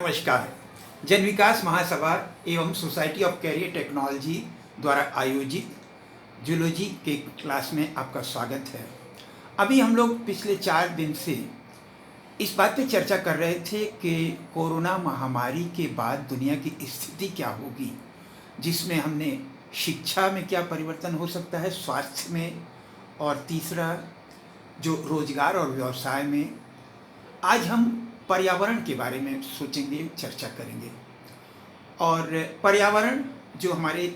नमस्कार। जन विकास महासभा एवं सोसाइटी ऑफ कैरियर टेक्नोलॉजी द्वारा आयोजित जूलॉजी के क्लास में आपका स्वागत है। अभी हम लोग पिछले 4 दिन से इस बात पे चर्चा कर रहे थे कि कोरोना महामारी के बाद दुनिया की स्थिति क्या होगी, जिसमें हमने शिक्षा में क्या परिवर्तन हो सकता है, स्वास्थ्य में, और तीसरा जो रोजगार और व्यवसाय में। आज हम पर्यावरण के बारे में सोचेंगे, चर्चा करेंगे। और पर्यावरण जो हमारे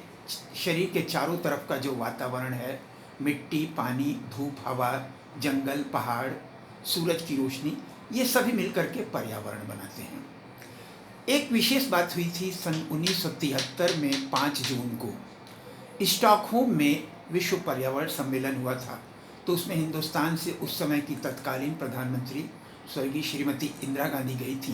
शरीर के चारों तरफ का जो वातावरण है, मिट्टी, पानी, धूप, हवा, जंगल, पहाड़, सूरज की रोशनी, ये सभी मिलकर के पर्यावरण बनाते हैं। एक विशेष बात हुई थी सन 1973 में 5 जून को स्टॉकहोम में विश्व पर्यावरण सम्मेलन हुआ था। तो उसमें हिंदुस्तान से उस समय की तत्कालीन प्रधानमंत्री स्वर्गीय श्रीमती इंदिरा गांधी गई थी।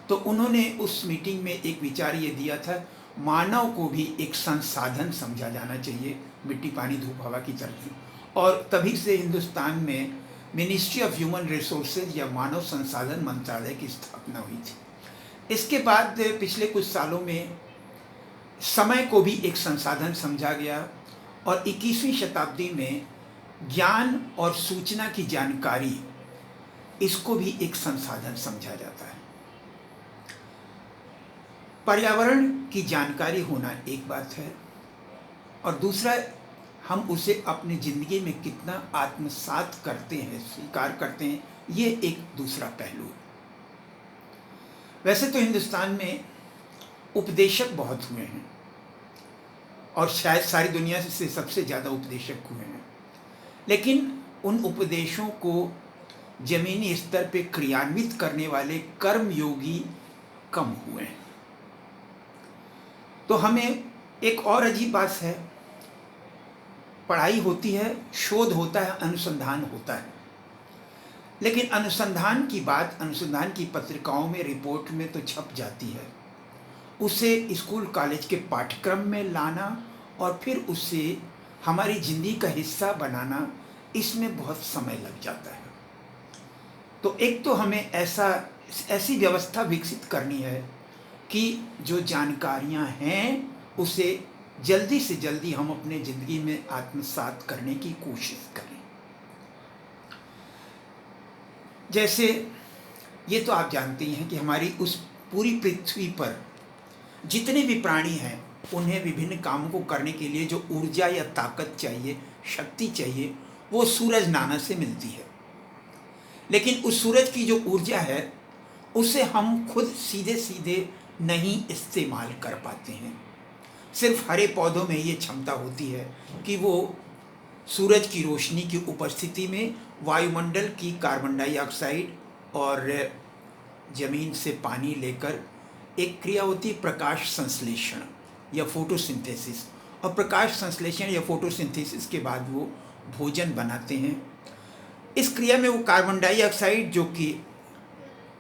तो उन्होंने उस मीटिंग में एक विचार ये दिया था, मानव को भी एक संसाधन समझा जाना चाहिए, मिट्टी, पानी, धूप, हवा की तरह। और तभी से हिंदुस्तान में मिनिस्ट्री ऑफ ह्यूमन रिसोर्सेज या मानव संसाधन मंत्रालय की स्थापना हुई थी। इसके बाद पिछले कुछ सालों में समय को भी एक संसाधन समझा गया और 21वीं शताब्दी में ज्ञान और सूचना की जानकारी, इसको भी एक संसाधन समझा जाता है। पर्यावरण की जानकारी होना एक बात है और दूसरा हम उसे अपनी ज़िंदगी में कितना आत्मसात करते हैं, स्वीकार करते हैं, ये एक दूसरा पहलू है। वैसे तो हिंदुस्तान में उपदेशक बहुत हुए हैं और शायद सारी दुनिया से सबसे ज़्यादा उपदेशक हुए हैं, लेकिन उन उपदेशों को जमीनी स्तर पे क्रियान्वित करने वाले कर्मयोगी कम हुए हैं। तो हमें एक और अजीब बात है, पढ़ाई होती है, शोध होता है, अनुसंधान होता है, लेकिन अनुसंधान की बात अनुसंधान की पत्रिकाओं में, रिपोर्ट में तो छप जाती है। उसे स्कूल कॉलेज के पाठ्यक्रम में लाना और फिर उसे हमारी ज़िंदगी का हिस्सा बनाना, इसमें बहुत समय लग जाता है। तो एक तो हमें ऐसी व्यवस्था विकसित करनी है कि जो जानकारियां हैं उसे जल्दी से जल्दी हम अपने ज़िंदगी में आत्मसात करने की कोशिश करें। जैसे ये तो आप जानते हैं कि हमारी उस पूरी पृथ्वी पर जितने भी प्राणी हैं, उन्हें विभिन्न कामों को करने के लिए जो ऊर्जा या ताकत चाहिए, शक्ति चाहिए, वो सूरज नाना से मिलती है। लेकिन उस सूरज की जो ऊर्जा है उसे हम खुद सीधे सीधे नहीं इस्तेमाल कर पाते हैं। सिर्फ हरे पौधों में ये क्षमता होती है कि वो सूरज की रोशनी की उपस्थिति में वायुमंडल की कार्बन डाइऑक्साइड और ज़मीन से पानी लेकर एक क्रिया होती है प्रकाश संश्लेषण या फोटोसिंथेसिस, और प्रकाश संश्लेषण या फोटोसिंथेसिस के बाद वो भोजन बनाते हैं। इस क्रिया में वो कार्बन डाइऑक्साइड, जो कि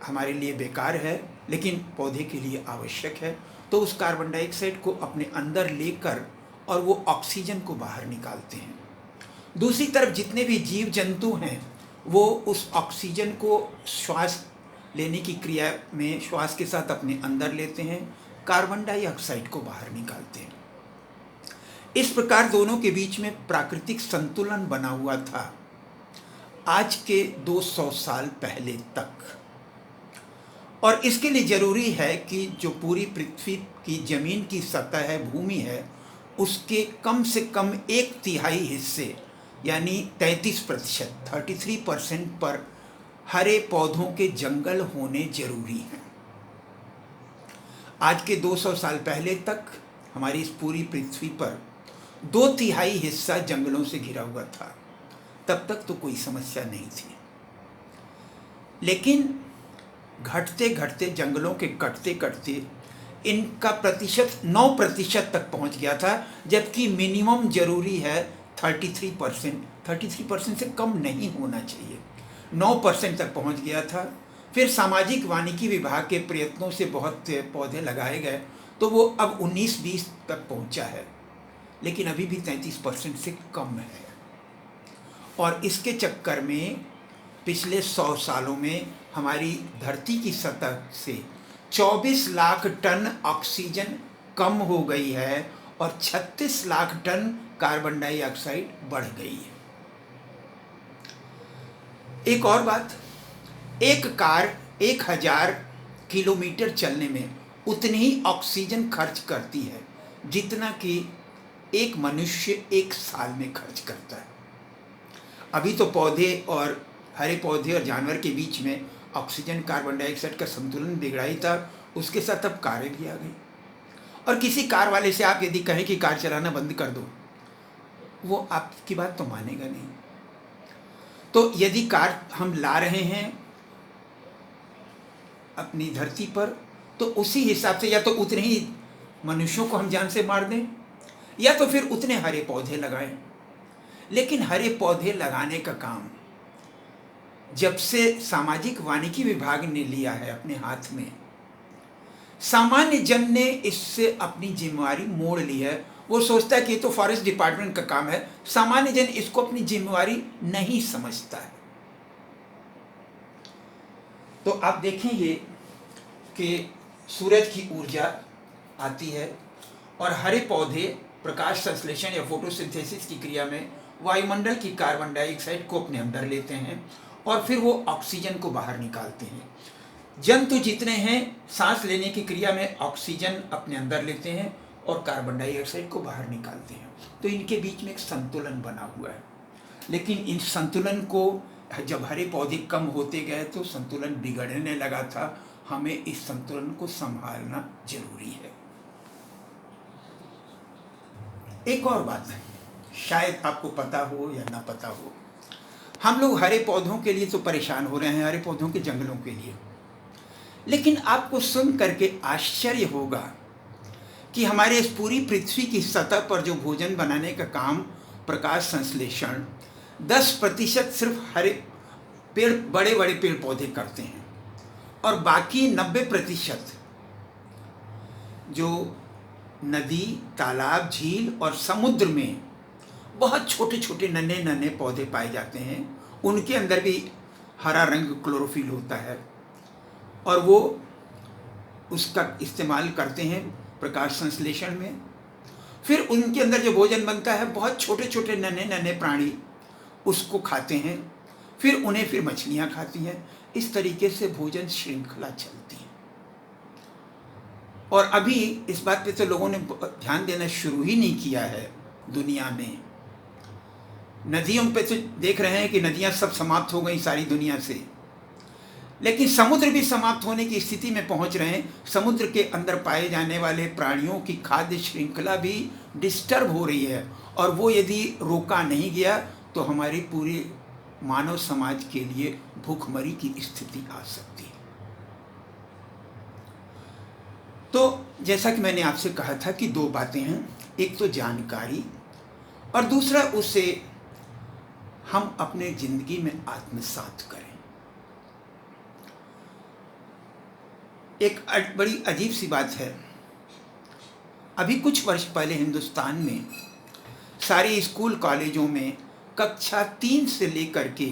हमारे लिए बेकार है लेकिन पौधे के लिए आवश्यक है, तो उस कार्बन डाइऑक्साइड को अपने अंदर लेकर और वो ऑक्सीजन को बाहर निकालते हैं। दूसरी तरफ जितने भी जीव जंतु हैं वो उस ऑक्सीजन को श्वास लेने की क्रिया में श्वास के साथ अपने अंदर लेते हैं, कार्बन डाइऑक्साइड को बाहर निकालते हैं। इस प्रकार दोनों के बीच में प्राकृतिक संतुलन बना हुआ था आज के 200 साल पहले तक। और इसके लिए ज़रूरी है कि जो पूरी पृथ्वी की ज़मीन की सतह है, भूमि है, उसके कम से कम 1/3 हिस्से यानी 33%, 33% पर हरे पौधों के जंगल होने जरूरी हैं। आज के 200 साल पहले तक हमारी इस पूरी पृथ्वी पर 2/3 हिस्सा जंगलों से घिरा हुआ था। तब तक तो कोई समस्या नहीं थी, लेकिन घटते घटते, जंगलों के कटते कटते इनका प्रतिशत 9% तक पहुंच गया था, जबकि मिनिमम जरूरी है 33%। 33% से कम नहीं होना चाहिए, 9% तक पहुंच गया था। फिर सामाजिक वानिकी विभाग के प्रयत्नों से बहुत पौधे लगाए गए तो वो अब 19-20 तक पहुंचा है, लेकिन अभी भी 33% से कम है। और इसके चक्कर में पिछले 100 सालों में हमारी धरती की सतह से 24 लाख टन ऑक्सीजन कम हो गई है और 36 लाख टन कार्बन डाइऑक्साइड बढ़ गई है। एक और बात, एक कार 1000 किलोमीटर चलने में उतनी ही ऑक्सीजन खर्च करती है जितना कि एक मनुष्य 1 साल में खर्च करता है। अभी तो पौधे और हरे पौधे और जानवर के बीच में ऑक्सीजन कार्बन डाइऑक्साइड का संतुलन बिगड़ा ही था, उसके साथ अब कारें भी आ गई। और किसी कार वाले से आप यदि कहें कि कार चलाना बंद कर दो, वो आपकी बात तो मानेगा नहीं। तो यदि कार हम ला रहे हैं अपनी धरती पर, तो उसी हिसाब से या तो उतने ही मनुष्यों को हम जान से मार दें या तो फिर उतने हरे पौधे लगाएं। लेकिन हरे पौधे लगाने का काम जब से सामाजिक वानिकी विभाग ने लिया है अपने हाथ में, सामान्य जन ने इससे अपनी जिम्मेवारी मोड़ ली है। वो सोचता है कि ये तो फॉरेस्ट डिपार्टमेंट का काम है, सामान्य जन इसको अपनी जिम्मेवारी नहीं समझता है। तो आप देखेंगे कि सूरज की ऊर्जा आती है और हरे पौधे प्रकाश संश्लेषण या फोटोसिंथेसिस की क्रिया में वायुमंडल की कार्बन डाइऑक्साइड को अपने अंदर लेते हैं और फिर वो ऑक्सीजन को बाहर निकालते हैं। जंतु जितने हैं सांस लेने की क्रिया में ऑक्सीजन अपने अंदर लेते हैं और कार्बन डाइऑक्साइड को बाहर निकालते हैं। तो इनके बीच में एक संतुलन बना हुआ है। लेकिन इन संतुलन को जब हरे पौधे कम होते गए तो संतुलन बिगड़ने लगा था। हमें इस संतुलन को संभालना जरूरी है। एक और बात है, शायद आपको पता हो या ना पता हो, हम लोग हरे पौधों के लिए तो परेशान हो रहे हैं, हरे पौधों के जंगलों के लिए। लेकिन आपको सुन करके आश्चर्य होगा कि हमारे इस पूरी पृथ्वी की सतह पर जो भोजन बनाने का काम प्रकाश संश्लेषण 10% सिर्फ हरे पेड़, बड़े बड़े पेड़ पौधे करते हैं और बाकी 90% जो नदी, तालाब, झील और समुद्र में बहुत छोटे छोटे नन्हे नन्हे पौधे पाए जाते हैं, उनके अंदर भी हरा रंग क्लोरोफिल होता है और वो उसका इस्तेमाल करते हैं प्रकाश संश्लेषण में। फिर उनके अंदर जो भोजन बनता है, बहुत छोटे छोटे नन्हे नन्हे प्राणी उसको खाते हैं, फिर मछलियाँ खाती हैं। इस तरीके से भोजन श्रृंखला चलती है। और अभी इस बात पे तो लोगों ने ध्यान देना शुरू ही नहीं किया है दुनिया में। नदियों पे तो देख रहे हैं कि नदियाँ सब समाप्त हो गई सारी दुनिया से, लेकिन समुद्र भी समाप्त होने की स्थिति में पहुंच रहे हैं। समुद्र के अंदर पाए जाने वाले प्राणियों की खाद्य श्रृंखला भी डिस्टर्ब हो रही है और वो यदि रोका नहीं गया तो हमारी पूरी मानव समाज के लिए भूखमरी की स्थिति आ सकती है। तो जैसा कि मैंने आपसे कहा था कि 2 बातें हैं, एक तो जानकारी और दूसरा उसे हम अपने जिंदगी में आत्मसात करें। एक बड़ी अजीब सी बात है, अभी कुछ वर्ष पहले हिंदुस्तान में सारे स्कूल कॉलेजों में कक्षा 3 से लेकर के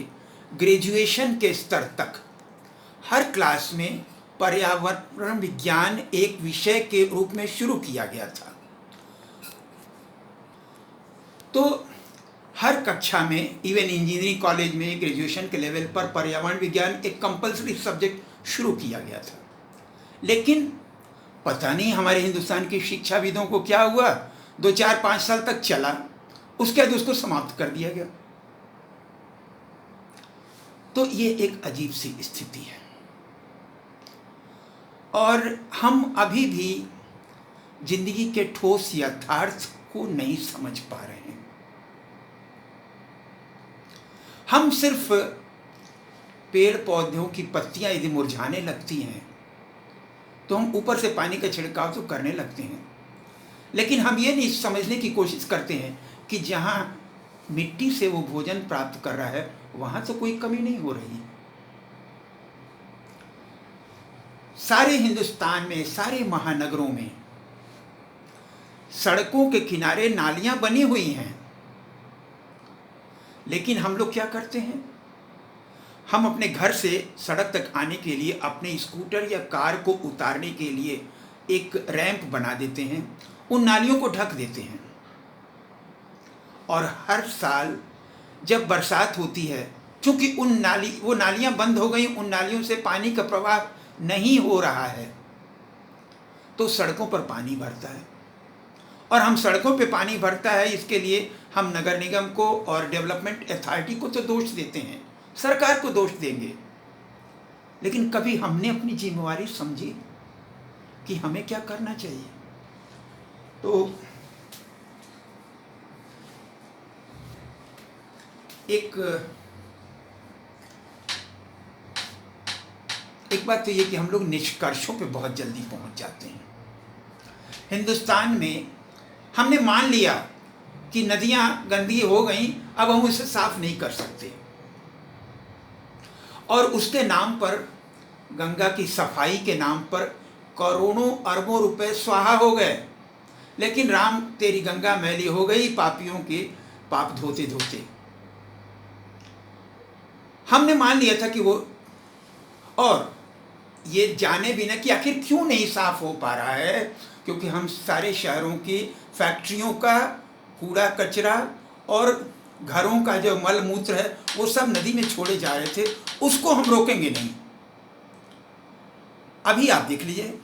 ग्रेजुएशन के स्तर तक हर क्लास में पर्यावरण विज्ञान एक विषय के रूप में शुरू किया गया था। तो हर कक्षा में, इवन इंजीनियरिंग कॉलेज में ग्रेजुएशन के लेवल पर पर्यावरण विज्ञान एक कंपलसरी सब्जेक्ट शुरू किया गया था। लेकिन पता नहीं हमारे हिंदुस्तान के शिक्षाविदों को क्या हुआ, 2, 4, 5 साल तक चला, उसके बाद उसको समाप्त कर दिया गया। तो ये एक अजीब सी स्थिति है और हम अभी भी जिंदगी के ठोस यथार्थ को नहीं समझ पा रहे हैं। हम सिर्फ पेड़ पौधों की पत्तियां यदि मुरझाने लगती हैं तो हम ऊपर से पानी का छिड़काव तो करने लगते हैं, लेकिन हम ये नहीं समझने की कोशिश करते हैं कि जहाँ मिट्टी से वो भोजन प्राप्त कर रहा है वहाँ तो कोई कमी नहीं हो रही। सारे हिंदुस्तान में, सारे महानगरों में सड़कों के किनारे नालियाँ बनी हुई हैं, लेकिन हम लोग क्या करते हैं, हम अपने घर से सड़क तक आने के लिए अपने स्कूटर या कार को उतारने के लिए एक रैंप बना देते हैं, उन नालियों को ढक देते हैं। और हर साल जब बरसात होती है, क्योंकि वो नालियाँ बंद हो गई, उन नालियों से पानी का प्रवाह नहीं हो रहा है, तो सड़कों पर पानी भरता है। और हम सड़कों पे पानी भरता है, इसके लिए हम नगर निगम को और डेवलपमेंट अथॉरिटी को तो दोष देते हैं, सरकार को दोष देंगे, लेकिन कभी हमने अपनी जिम्मेवारी समझी कि हमें क्या करना चाहिए? तो एक बात तो ये कि हम लोग निष्कर्षों पे बहुत जल्दी पहुंच जाते हैं। हिंदुस्तान में हमने मान लिया कि नदियां गंदी हो गई, अब हम उसे साफ नहीं कर सकते, और उसके नाम पर, गंगा की सफाई के नाम पर करोड़ों अरबों रुपए स्वाहा हो गए। लेकिन राम तेरी गंगा मैली हो गई पापियों के पाप धोते धोते। हमने मान लिया था कि वो, और ये जाने बिना कि आखिर क्यों नहीं साफ हो पा रहा है, क्योंकि हम सारे शहरों की फैक्ट्रियों का कूड़ा कचरा और घरों का जो मल मूत्र है वो सब नदी में छोड़े जा रहे थे, उसको हम रोकेंगे नहीं। अभी आप देख लीजिए,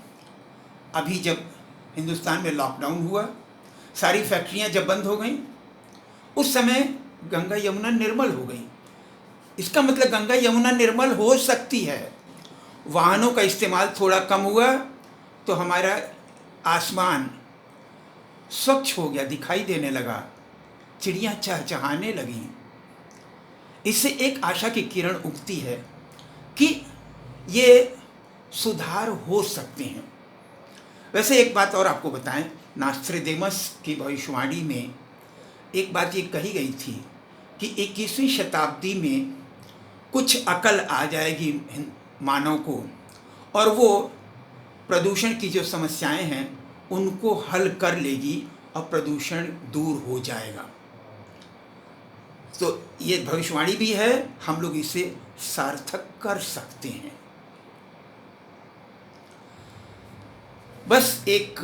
अभी जब हिंदुस्तान में लॉकडाउन हुआ, सारी फैक्ट्रियां जब बंद हो गई, उस समय गंगा यमुना निर्मल हो गई। इसका मतलब गंगा यमुना निर्मल हो सकती है। वाहनों का इस्तेमाल थोड़ा कम हुआ तो हमारा आसमान स्वच्छ हो गया, दिखाई देने लगा, चिड़ियाँ चहचहाने लगीं। इससे एक आशा की किरण उगती है कि ये सुधार हो सकते हैं। वैसे एक बात और आपको बताएं, नास्ट्रेडेमस की भविष्यवाणी में एक बात ये कही गई थी कि 21वीं शताब्दी में कुछ अकल आ जाएगी मानव को, और वो प्रदूषण की जो समस्याएं हैं उनको हल कर लेगी और प्रदूषण दूर हो जाएगा। तो ये भविष्यवाणी भी है, हम लोग इसे सार्थक कर सकते हैं। बस एक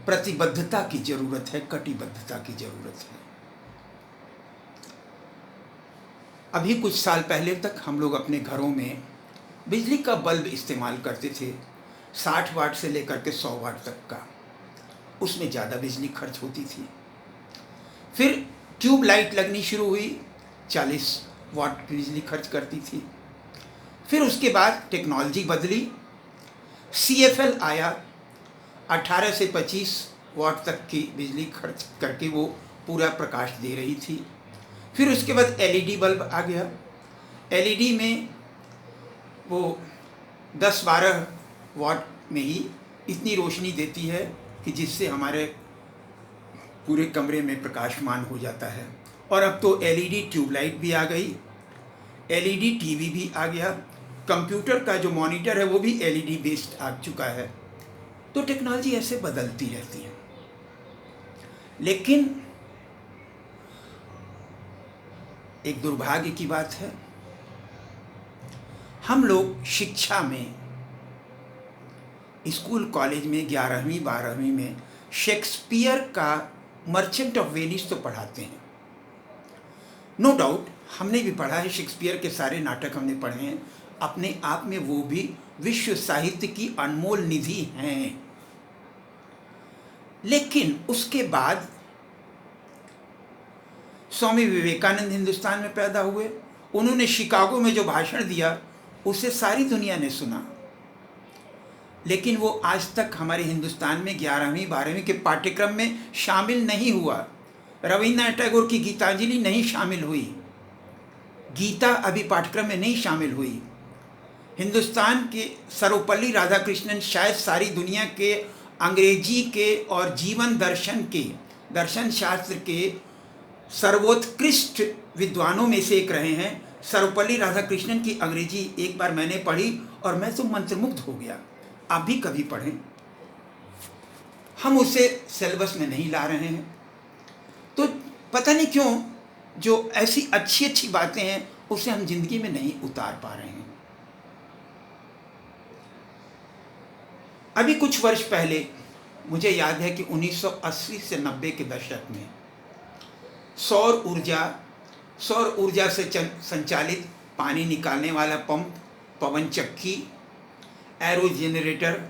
प्रतिबद्धता की जरूरत है, कटिबद्धता की जरूरत है। अभी कुछ साल पहले तक हम लोग अपने घरों में बिजली का बल्ब इस्तेमाल करते थे, 60 वाट से लेकर के 100 वाट तक का। उसमें ज़्यादा बिजली खर्च होती थी। फिर ट्यूब लाइट लगनी शुरू हुई, 40 वाट बिजली खर्च करती थी। फिर उसके बाद टेक्नोलॉजी बदली, CFL आया, 18 से 25 वाट तक की बिजली खर्च करके वो पूरा प्रकाश दे रही थी। फिर उसके बाद LED बल्ब आ गया। LED में वो 10-12 वाट में ही इतनी रोशनी देती है कि जिससे हमारे पूरे कमरे में प्रकाशमान हो जाता है। और अब तो LED ट्यूबलाइट भी आ गई, LED टीवी भी आ गया, कंप्यूटर का जो मॉनिटर है वो भी LED बेस्ड आ चुका है। तो टेक्नोलॉजी ऐसे बदलती रहती है। लेकिन एक दुर्भाग्य की बात है, हम लोग शिक्षा में, स्कूल कॉलेज में 11वीं 12वीं में शेक्सपियर का मर्चेंट ऑफ वेनिस तो पढ़ाते हैं। नो डाउट हमने भी पढ़ा है, शेक्सपियर के सारे नाटक हमने पढ़े हैं। अपने आप में वो भी विश्व साहित्य की अनमोल निधि हैं। लेकिन उसके बाद स्वामी विवेकानंद हिंदुस्तान में पैदा हुए। उन्होंने शिकागो में जो भाषण दिया उसे सारी दुनिया ने सुना, लेकिन वो आज तक हमारे हिंदुस्तान में 11वीं 12वीं के पाठ्यक्रम में शामिल नहीं हुआ। रविन्द्रनाथ टैगोर की गीतांजलि नहीं शामिल हुई, गीता अभी पाठ्यक्रम में नहीं शामिल हुई। हिंदुस्तान के सर्वपल्ली राधाकृष्णन शायद सारी दुनिया के अंग्रेजी के और जीवन दर्शन के, दर्शन शास्त्र के सर्वोत्कृष्ट विद्वानों में से एक रहे हैं। सर्वपल्ली राधाकृष्णन की अंग्रेजी एक बार मैंने पढ़ी और मैं तो मंत्रमुग्ध हो गया। आप भी कभी पढ़ें। हम उसे सिलेबस में नहीं ला रहे हैं, तो पता नहीं क्यों जो ऐसी अच्छी अच्छी बातें हैं उसे हम जिंदगी में नहीं उतार पा रहे हैं। अभी कुछ वर्ष पहले मुझे याद है कि 1980 से 90 के दशक में सौर ऊर्जा से संचालित पानी निकालने वाला पंप, पवन चक्की, एरो जनरेटर,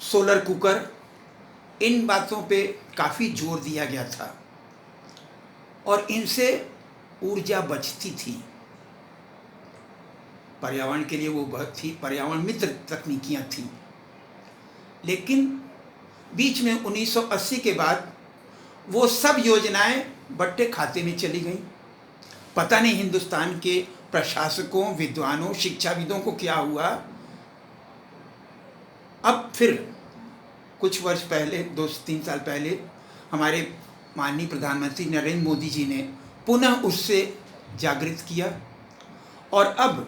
सोलर कुकर, इन बातों पे काफ़ी जोर दिया गया था और इनसे ऊर्जा बचती थी। पर्यावरण के लिए वो बहुत ही पर्यावरण मित्र तकनीकियाँ थीं। लेकिन बीच में 1980 के बाद वो सब योजनाएं बट्टे खाते में चली गईं। पता नहीं हिंदुस्तान के प्रशासकों, विद्वानों, शिक्षाविदों को क्या हुआ। अब फिर कुछ वर्ष पहले, 2-3 साल पहले, हमारे माननीय प्रधानमंत्री नरेंद्र मोदी जी ने पुनः उससे जागृत किया और अब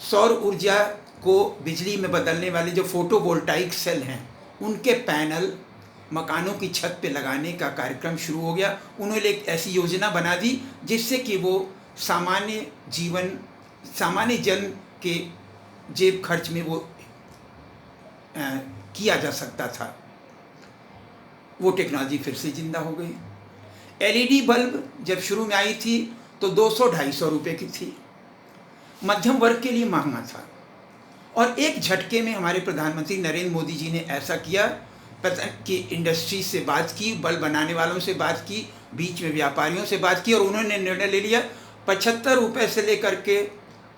सौर ऊर्जा को बिजली में बदलने वाले जो फोटोवोल्टाइक सेल हैं, उनके पैनल मकानों की छत पे लगाने का कार्यक्रम शुरू हो गया। उन्होंने एक ऐसी योजना बना दी जिससे कि वो सामान्य जन के जेब खर्च में वो किया जा सकता था। वो टेक्नोलॉजी फिर से जिंदा हो गई। एलईडी बल्ब जब शुरू में आई थी तो 200-250 रुपये की थी, मध्यम वर्ग के लिए महंगा था। और एक झटके में हमारे प्रधानमंत्री नरेंद्र मोदी जी ने ऐसा किया कि इंडस्ट्री से बात की, बल्ब बनाने वालों से बात की, बीच में व्यापारियों से बात की और उन्होंने निर्णय ले लिया 75 रुपये से लेकर के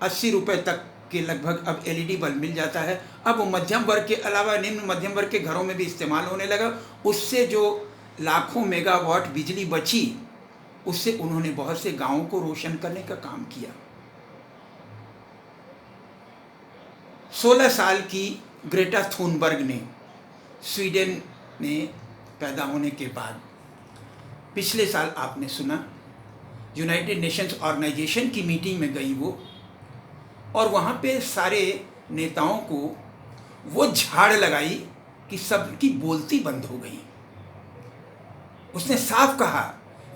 80 रुपये तक के लगभग अब एलईडी बल्ब मिल जाता है। अब वो मध्यम वर्ग के अलावा निम्न मध्यम वर्ग के घरों में भी इस्तेमाल होने लगा। उससे जो लाखों मेगावाट बिजली बची, उससे उन्होंने बहुत से गांवों को रोशन करने का काम किया। 16 साल की ग्रेटा थुनबर्ग ने स्वीडन में पैदा होने के बाद पिछले साल आपने सुना यूनाइटेड नेशंस ऑर्गेनाइजेशन की मीटिंग में गई वो, और वहाँ पे सारे नेताओं को वो झाड़ लगाई कि सबकी बोलती बंद हो गई। उसने साफ कहा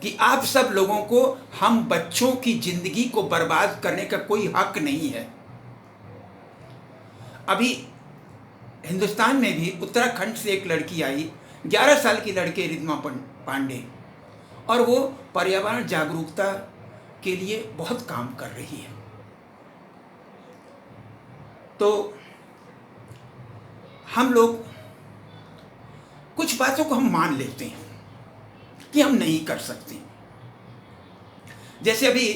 कि आप सब लोगों को हम बच्चों की जिंदगी को बर्बाद करने का कोई हक नहीं है। अभी हिंदुस्तान में भी उत्तराखंड से एक लड़की आई, 11 साल की लड़की रिद्धिमा पांडे, और वो पर्यावरण जागरूकता के लिए बहुत काम कर रही है। तो हम लोग कुछ बातों को हम मान लेते हैं कि हम नहीं कर सकते। जैसे अभी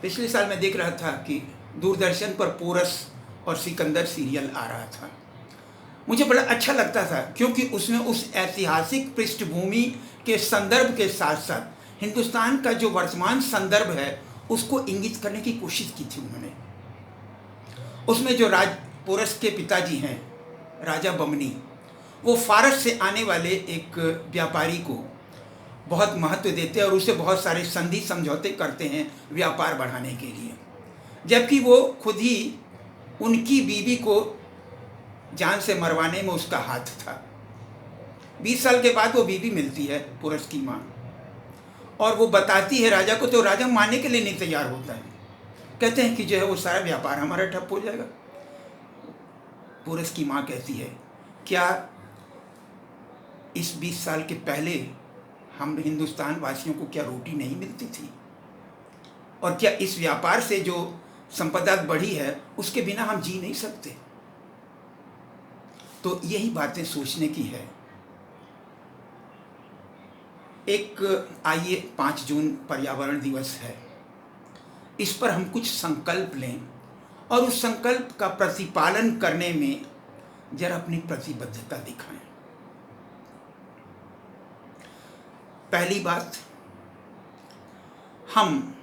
पिछले साल मैं देख रहा था कि दूरदर्शन पर पोरस और सिकंदर सीरियल आ रहा था। मुझे बड़ा अच्छा लगता था क्योंकि उसमें उस ऐतिहासिक पृष्ठभूमि के संदर्भ के साथ साथ हिंदुस्तान का जो वर्तमान संदर्भ है उसको इंगित करने की कोशिश की थी उन्होंने। उसमें जो पोरस के पिताजी हैं राजा बमनी, वो फारस से आने वाले एक व्यापारी को बहुत महत्व देते हैं और उसे बहुत सारे संधि समझौते करते हैं व्यापार बढ़ाने के लिए, जबकि वो खुद ही उनकी बीवी को जान से मरवाने में उसका हाथ था। 20 साल के बाद वो बीवी मिलती है पोरस की माँ, और वो बताती है राजा को, तो राजा मानने के लिए नहीं तैयार होता है। कहते हैं कि जो है वो सारा व्यापार हमारा ठप हो जाएगा। पोरस की माँ कहती है, क्या इस 20 साल के पहले हम हिंदुस्तान वासियों को क्या रोटी नहीं मिलती थी? और क्या इस व्यापार से जो संपदा बढ़ी है उसके बिना हम जी नहीं सकते? तो यही बातें सोचने की है। आइए 5 जून पर्यावरण दिवस है, इस पर हम कुछ संकल्प लें और उस संकल्प का प्रतिपालन करने में जरा अपनी प्रतिबद्धता दिखाएं। पहली बात, हम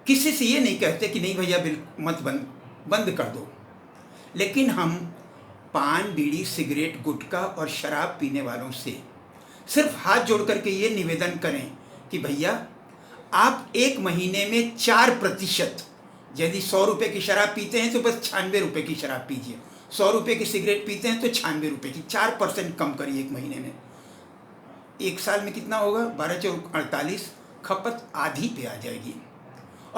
किसी से ये नहीं कहते कि नहीं भैया मत बंद कर दो, लेकिन हम पान, बीड़ी, सिगरेट, गुटखा और शराब पीने वालों से सिर्फ हाथ जोड़ करके ये निवेदन करें कि भैया आप एक महीने में 4%, यदि 100 रुपये की शराब पीते हैं तो बस 96 रुपये की शराब पीजिए, 100 रुपये की सिगरेट पीते हैं तो 96 रुपये की, 4% कम करिए एक महीने में। एक साल में कितना होगा? 12×4 = 48, खपत आधी पे आ जाएगी।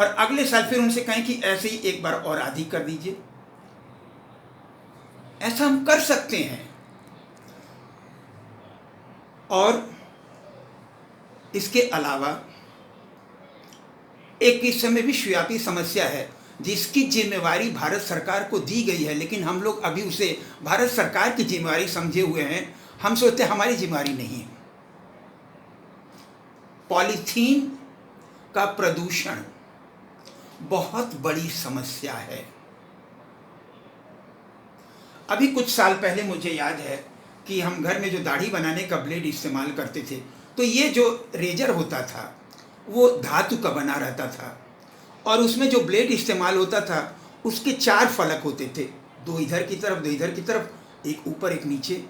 और अगले साल फिर उनसे कहें कि ऐसे ही एक बार और आधी कर दीजिए। ऐसा हम कर सकते हैं। और इसके अलावा एक इस समय विश्वव्यापी समस्या है जिसकी जिम्मेवारी भारत सरकार को दी गई है, लेकिन हम लोग अभी उसे भारत सरकार की जिम्मेवारी समझे हुए हैं। हम सोचते हैं हमारी जिम्मेवारी नहीं है। पॉलीथीन का प्रदूषण बहुत बड़ी समस्या है। अभी कुछ साल पहले मुझे याद है कि हम घर में जो दाढ़ी बनाने का ब्लेड इस्तेमाल करते थे, तो ये जो रेजर होता था वो धातु का बना रहता था, और उसमें जो ब्लेड इस्तेमाल होता था उसके 4 फलक होते थे, 2 इधर की तरफ, 2 इधर की तरफ, एक ऊपर एक नीचे।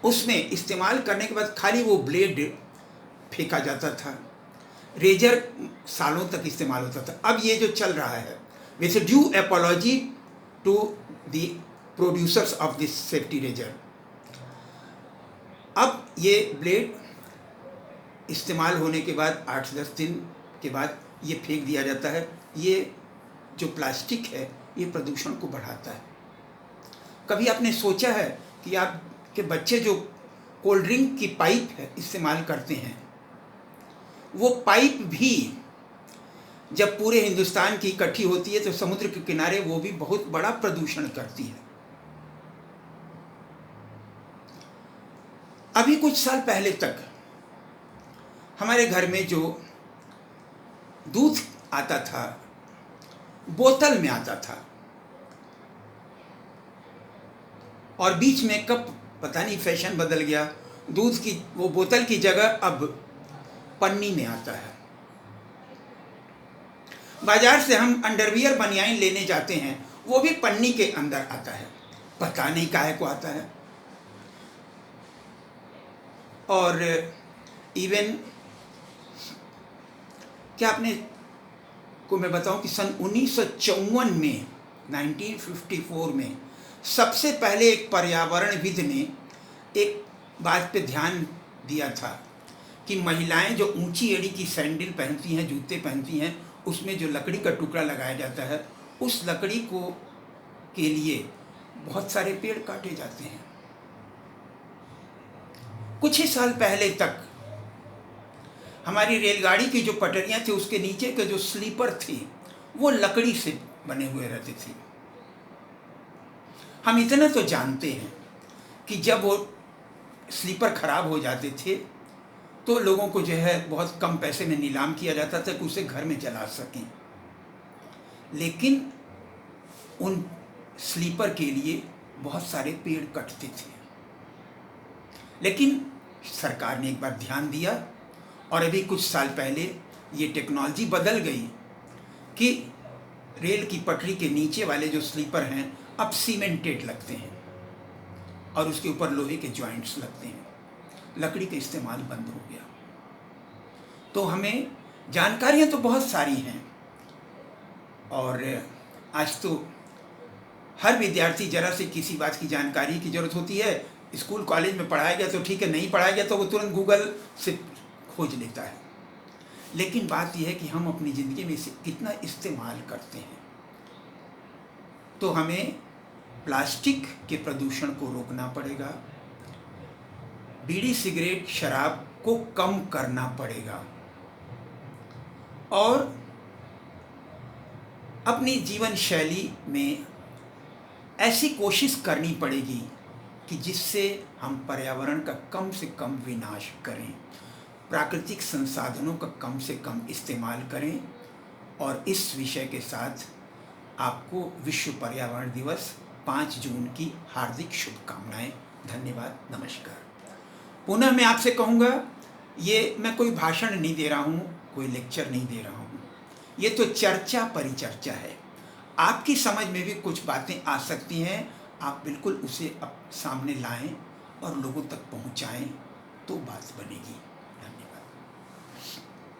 उसमें इस्तेमाल करने के बाद खाली वो ब्लेड फेंका जाता था। रेजर सालों तक इस्तेमाल होता था। अब ये जो चल रहा है, वैसे due apology to the producers of this safety razor. अब ये ब्लेड इस्तेमाल होने के बाद 8-10 दिन के बाद ये फेंक दिया जाता है। ये जो प्लास्टिक है ये प्रदूषण को बढ़ाता है। कभी आपने सोचा है कि आपके बच्चे जो कोल्ड ड्रिंक की पाइप है इस्तेमाल करते हैं, वो पाइप भी जब पूरे हिंदुस्तान की इकट्ठी होती है तो समुद्र के किनारे वो भी बहुत बड़ा प्रदूषण करती है। अभी कुछ साल पहले तक हमारे घर में जो दूध आता था बोतल में आता था, और बीच में कब पता नहीं फैशन बदल गया, दूध की वो बोतल की जगह अब पन्नी में आता है। बाजार से हम अंडरवियर बनियाइन लेने जाते हैं, वो भी पन्नी के अंदर आता है, पता नहीं काहे को आता है। और इवन क्या आपने को मैं बताऊं कि सन 1954 में 1954 में सबसे पहले एक पर्यावरणविद ने एक बात पे ध्यान दिया था कि महिलाएं जो ऊंची एड़ी की सैंडल पहनती हैं, जूते पहनती हैं, उसमें जो लकड़ी का टुकड़ा लगाया जाता है, उस लकड़ी को के लिए बहुत सारे पेड़ काटे जाते हैं। कुछ ही साल पहले तक हमारी रेलगाड़ी की जो पटरियां थी उसके नीचे के जो स्लीपर थे वो लकड़ी से बने हुए रहते थे। हम इतना तो जानते हैं कि जब वो स्लीपर खराब हो जाते थे तो लोगों को जो है बहुत कम पैसे में नीलाम किया जाता था कि उसे घर में जला सकें, लेकिन उन स्लीपर के लिए बहुत सारे पेड़ कटते थे। लेकिन सरकार ने एक बार ध्यान दिया और अभी कुछ साल पहले ये टेक्नोलॉजी बदल गई कि रेल की पटरी के नीचे वाले जो स्लीपर हैं अब सीमेंटेड लगते हैं और उसके ऊपर लोहे के जॉइंट्स लगते हैं। लकड़ी का इस्तेमाल बंद हो गया। तो हमें जानकारियां तो बहुत सारी हैं, और आज तो हर विद्यार्थी जरा से किसी बात की जानकारी की ज़रूरत होती है, स्कूल कॉलेज में पढ़ाया गया तो ठीक है, नहीं पढ़ाया गया तो वो तुरंत गूगल से खोज लेता है। लेकिन बात यह है कि हम अपनी ज़िंदगी में इसे कितना इस्तेमाल करते हैं। तो हमें प्लास्टिक के प्रदूषण को रोकना पड़ेगा, बीड़ी सिगरेट शराब को कम करना पड़ेगा, और अपनी जीवन शैली में ऐसी कोशिश करनी पड़ेगी कि जिससे हम पर्यावरण का कम से कम विनाश करें, प्राकृतिक संसाधनों का कम से कम इस्तेमाल करें। और इस विषय के साथ आपको विश्व पर्यावरण दिवस 5 जून की हार्दिक शुभकामनाएं। धन्यवाद, नमस्कार। पुनः मैं आपसे कहूँगा, ये मैं कोई भाषण नहीं दे रहा हूँ, कोई लेक्चर नहीं दे रहा हूँ, ये तो चर्चा परिचर्चा है। आपकी समझ में भी कुछ बातें आ सकती हैं, आप बिल्कुल उसे अब सामने लाएं और लोगों तक पहुँचाएं तो बात बनेगी।